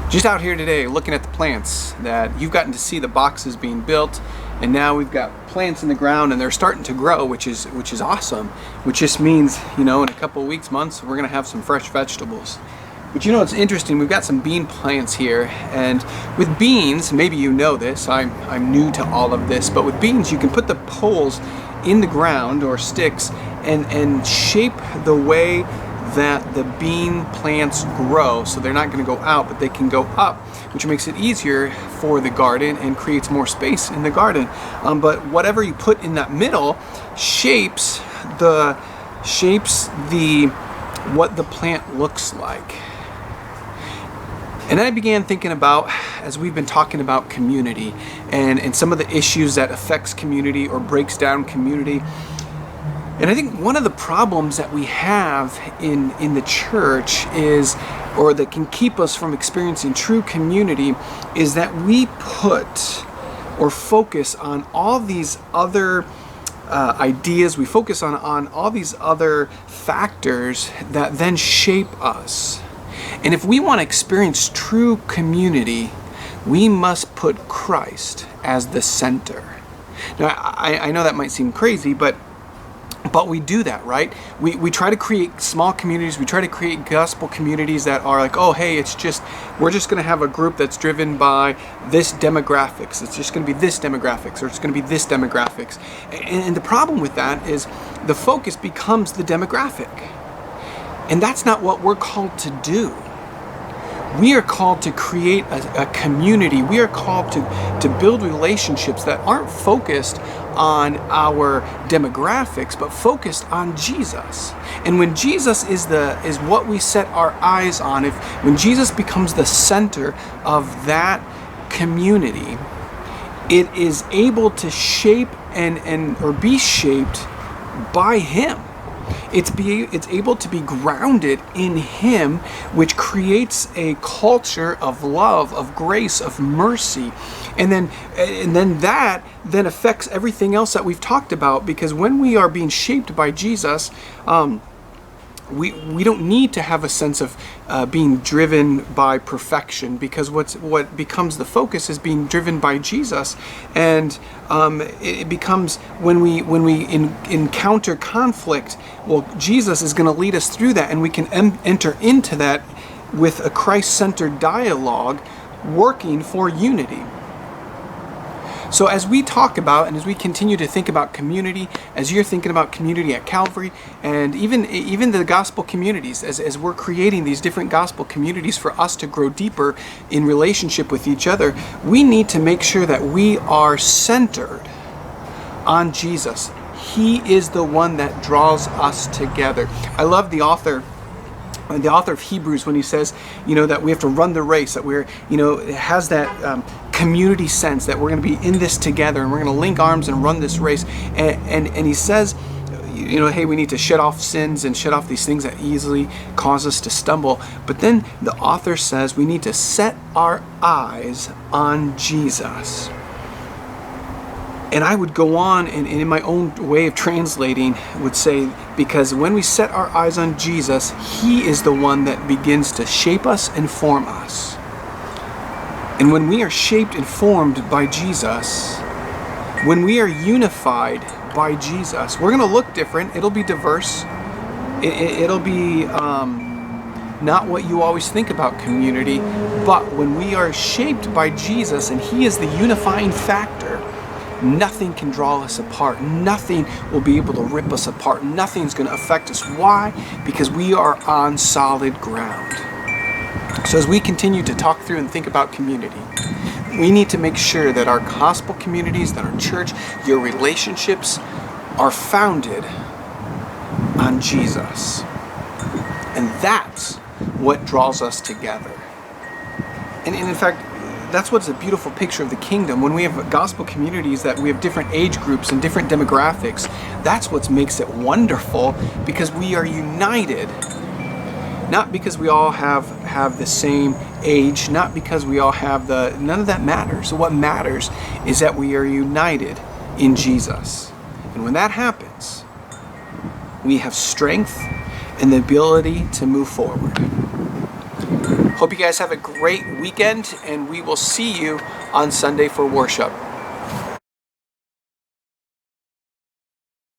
Just out here today looking at the plants that you've gotten to see the boxes being built, and now we've got plants in the ground and they're starting to grow, which is awesome, which just means, in a couple of weeks, months, we're gonna have some fresh vegetables. But it's interesting, we've got some bean plants here, and with beans, maybe you know this, I'm new to all of this, but with beans you can put the poles in the ground or sticks and shape the way that the bean plants grow, so they're not going to go out, but they can go up, which makes it easier for the garden and creates more space in the garden. But whatever you put in that middle shapes what the plant looks like. And I began thinking about, as we've been talking about community and some of the issues that affects community or breaks down community. And I think one of the problems that we have in the church is, or that can keep us from experiencing true community, is that we put or focus on all these other ideas, we focus on all these other factors that then shape us. And if we want to experience true community, we must put Christ as the center. Now, I know that might seem crazy, but we do that, right? We try to create small communities. We try to create gospel communities that are like, oh, hey, we're just going to have a group that's driven by this demographics. It's just going to be this demographics, or it's going to be this demographics. And the problem with that is the focus becomes the demographic. And that's not what we're called to do. We are called to create a community. We are called to build relationships that aren't focused on our demographics, but focused on Jesus. And when Jesus is what we set our eyes on, when Jesus becomes the center of that community, it is able to shape or be shaped by Him. It's able to be grounded in Him, which creates a culture of love, of grace, of mercy. And then that affects everything else that we've talked about, because when we are being shaped by Jesus, we don't need to have a sense of being driven by perfection, because what becomes the focus is being driven by Jesus. And it becomes when we encounter conflict, well, Jesus is going to lead us through that, and we can enter into that with a Christ-centered dialogue working for unity. So as we talk about, and as we continue to think about community, as you're thinking about community at Calvary, and even the gospel communities, as we're creating these different gospel communities for us to grow deeper in relationship with each other, we need to make sure that we are centered on Jesus. He is the one that draws us together. I love the author of Hebrews when he says, that we have to run the race, that we're, it has that community sense that we're going to be in this together, and we're going to link arms and run this race. And he says, hey, we need to shut off sins and shut off these things that easily cause us to stumble. But then the author says we need to set our eyes on Jesus. And I would go on, and in my own way of translating, would say, because when we set our eyes on Jesus, He is the one that begins to shape us and form us. And when we are shaped and formed by Jesus, when we are unified by Jesus, we're going to look different. It'll be diverse. It'll be not what you always think about community. But when we are shaped by Jesus and He is the unifying factor, nothing can draw us apart. Nothing will be able to rip us apart. Nothing's going to affect us. Why? Because we are on solid ground. So as we continue to talk through and think about community, we need to make sure that our gospel communities, that our church, your relationships are founded on Jesus. And that's what draws us together. And in fact, that's what's a beautiful picture of the kingdom. When we have gospel communities that we have different age groups and different demographics, that's what makes it wonderful, because we are united. Not because we all have the same age, not because we all have none of that matters. So what matters is that we are united in Jesus. And when that happens, we have strength and the ability to move forward. Hope you guys have a great weekend, and we will see you on Sunday for worship.